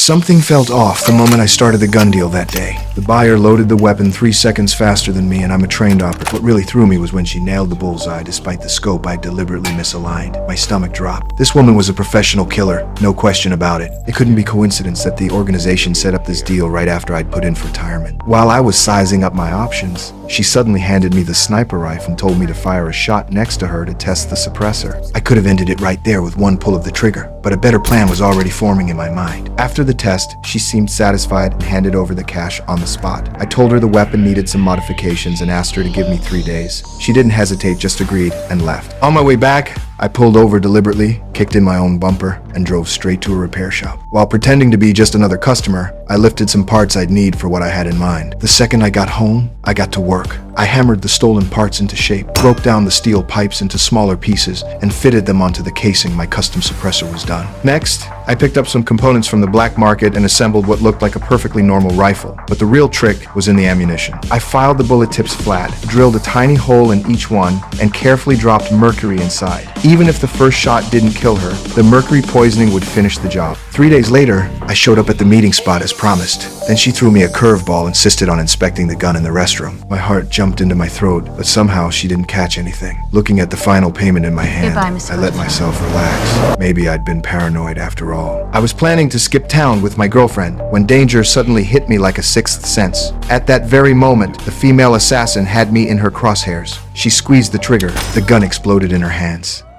Something felt off the moment I started the gun deal that day. The buyer loaded the weapon 3 seconds faster than me, and I'm a trained operative. What really threw me was when she nailed the bullseye despite the scope I deliberately misaligned. My stomach dropped. This woman was a professional killer, no question about it. It couldn't be coincidence that the organization set up this deal right after I'd put in for retirement. While I was sizing up my options, she suddenly handed me the sniper rifle and told me to fire a shot next to her to test the suppressor. I could have ended it right there with one pull of the trigger, but a better plan was already forming in my mind. After the test, she seemed satisfied and handed over the cash on the spot. I told her the weapon needed some modifications and asked her to give me 3 days. She didn't hesitate, just agreed and left. On my way back, I pulled over deliberately, kicked in my own bumper, and drove straight to a repair shop. While pretending to be just another customer, I lifted some parts I'd need for what I had in mind. The second I got home, I got to work. I hammered the stolen parts into shape, broke down the steel pipes into smaller pieces, and fitted them onto the casing my custom suppressor was done. Next, I picked up some components from the black market and assembled what looked like a perfectly normal rifle, but the real trick was in the ammunition. I filed the bullet tips flat, drilled a tiny hole in each one, and carefully dropped mercury inside. Even if the first shot didn't kill her, the mercury poisoning would finish the job. 3 days later, I showed up at the meeting spot as promised. Then she threw me a curveball, insisted on inspecting the gun in the restroom. My heart jumped into my throat, but somehow she didn't catch anything. Looking at the final payment in my hand, Goodbye, Mr. I let myself relax. Maybe I'd been paranoid after all. I was planning to skip town with my girlfriend when danger suddenly hit me like a sixth sense. At that very moment, the female assassin had me in her crosshairs. She squeezed the trigger. The gun exploded in her hands.